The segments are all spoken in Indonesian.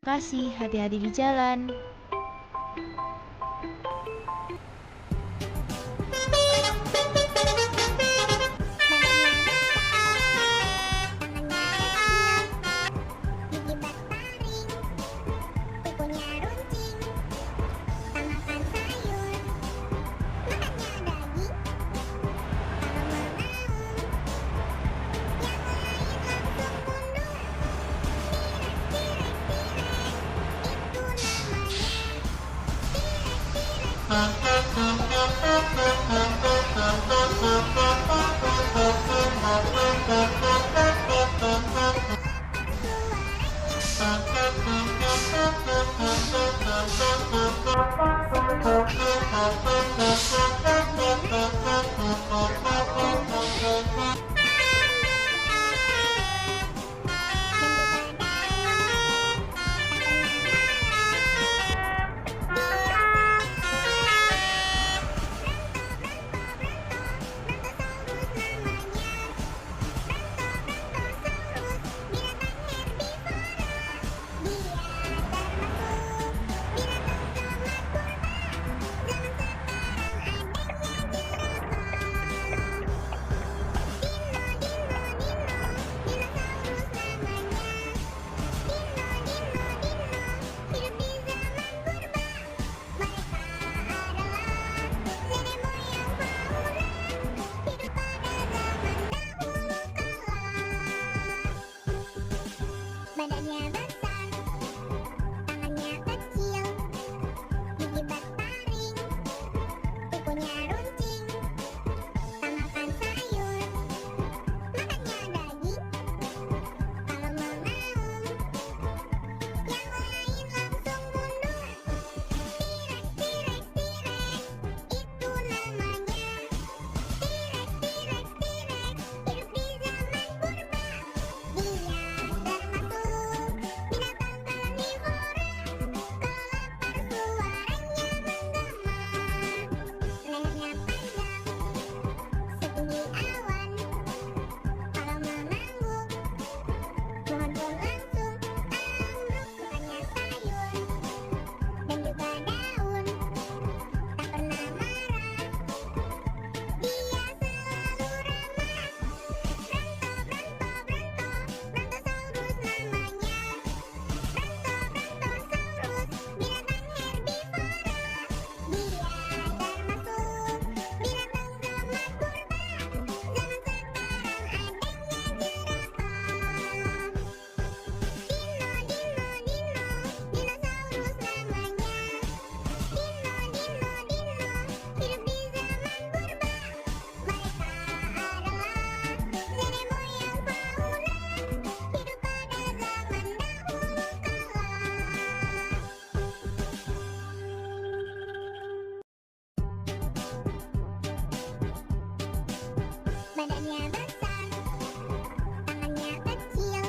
Kasih, hati-hati di jalan. Badannya besar, tangannya kecil, gigi bertaring, kukunya runcing, tak makan sayur, makannya daging. Kalau mengaum, yang lain langsung mundur. Tirek, tirek, tirek, itu namanya. Tirek, tirek, tirek, hidup di zaman purba. Dia termasuk binatang karnivora. Kalau lapar suaranya menggema. Lehernya panjang, setinggi awan. Kalau mengangguk, pohon pun langsung ambruk. Bukannya sayur dan juga daun, tak pernah marah. Dia selalu ramah. Bronto, Bronto, Brontosaurus namanya. Brontosaurus, binatang herbivora. Dia termasuk binatang zaman purba. Zaman sekarang adanya jerapah. Dino, Dino, Dino, dinosaurus namanya. Dino, Dino, Dino, hidup di zaman purba. Mereka adalah nenek moyang fauna, hidup pada zaman dahulu kala. Badannya besar, tangannya kecil.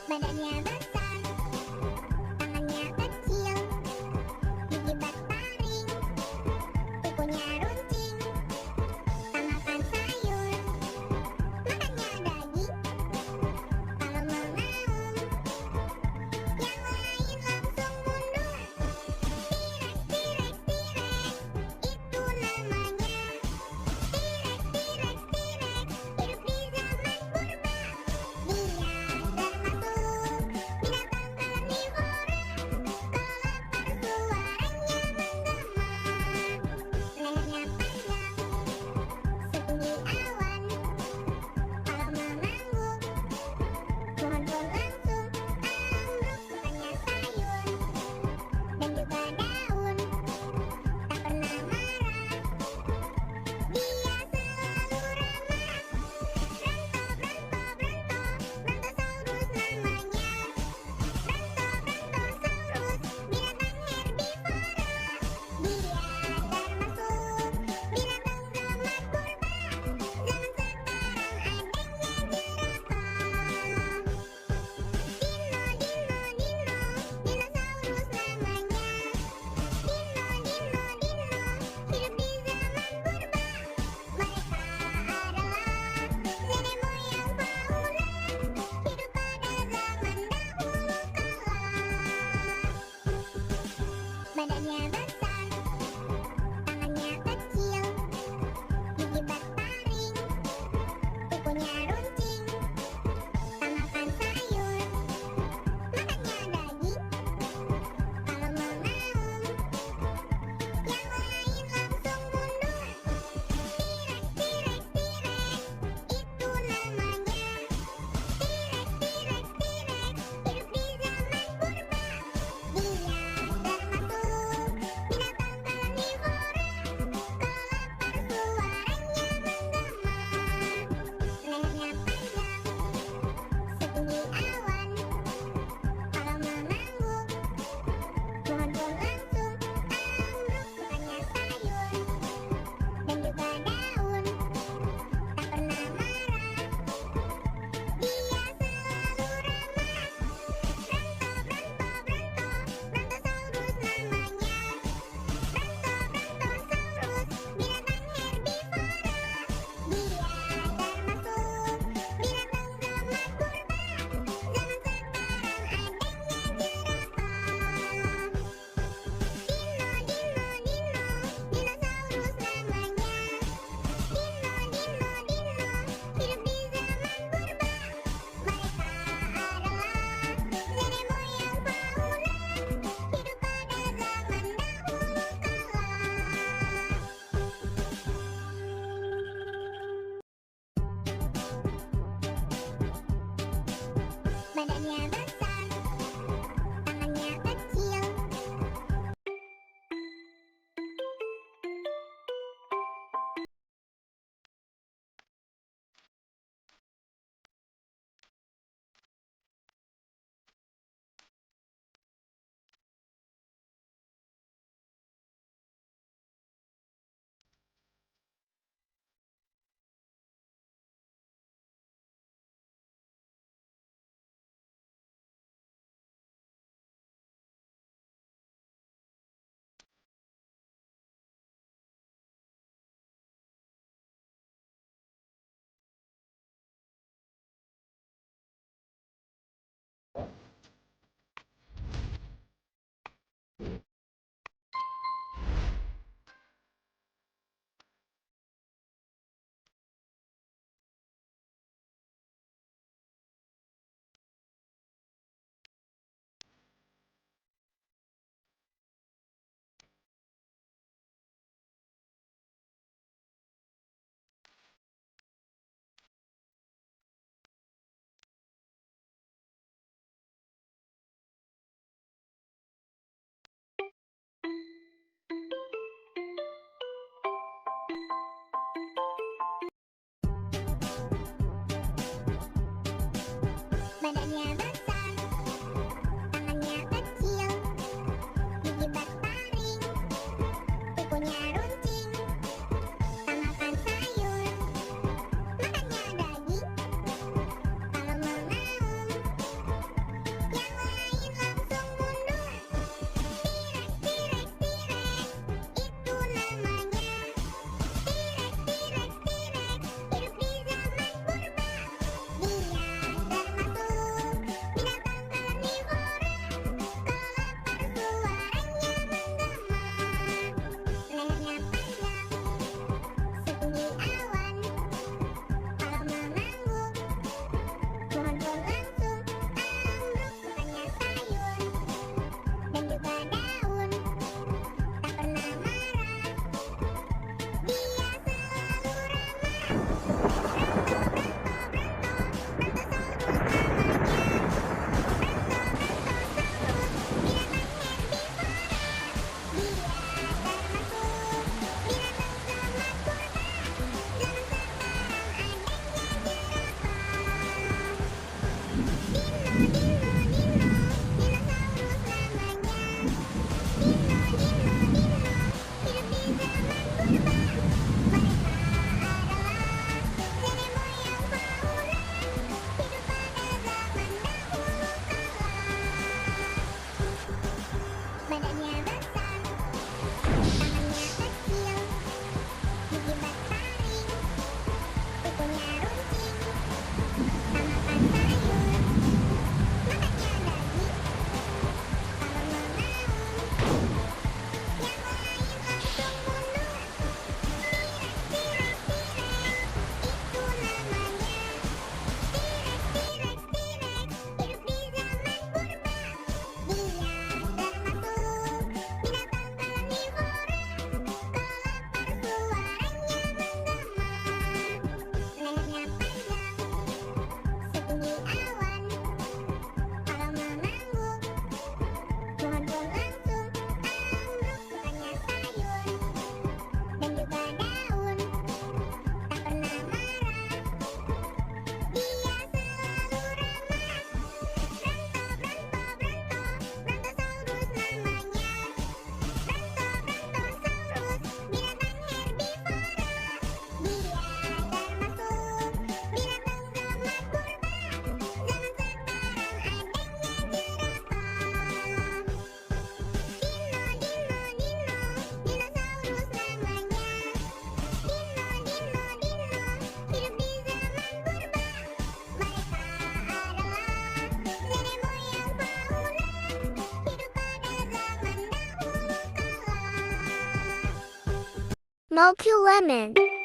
Badannya besar, tangannya kecil, gigi bertaring, kukunya runcing, tak makan sayur, makannya daging. Kalau mengaum, yang lain langsung mundur. Tirek, tirek, tirek, itu namanya. Tirek, tirek, tirek, hidup di zaman purba. Dia termasuk binatang Badannya besar, tangannya kecil. Badannya besar, tangannya kecil. Gigi bertaring, kukunya runcing. Tak makan sayur, makannya daging. Kalau mengaum, yang lain langsung mundur. T-Rex, T-Rex, T-Rex, itu namanya. T-Rex, T-Rex, T-Rex, hidup di zaman purba. Dia termasuk binatang karnivora. Kalau lapar suaranya menggema. Lehernya panjang, setinggi awan. Kalau mengangguk, pohon pun langsung ambruk. Makannya sayur dan juga daun. Tak pernah marah, dia selalu ramah. Brontosaurus badannya besar, tangannya kecil. Gigi bertaring, kukunya runcing. Tak makan sayur, makannya daging. Kalau mengaum, yang lain langsung mundur. T-Rex, T-Rex, T-Rex, itu namanya. T-Rex, T-Rex, T-Rex, hidup di zaman purba. Dia termasuk binatang karnivora. Kalau lapar suaranya menggema. Lehernya panjang, setinggi awan. Kalau mengangguk, pohon pun langsung ambruk. Makannya sayur dan juga daun. Tak pernah marah, dia selalu ramah. Brontosaurus namanya. Brontosaurus, binatang herbivora. Dia termasuk binatang zaman purba. Zaman sekarang adanya jerapah. Dinosaurus namanya. Hidup di zaman purba. Mereka adalah nenek moyang fauna. Hidup pada zaman dahulu kala. Moku Lemon.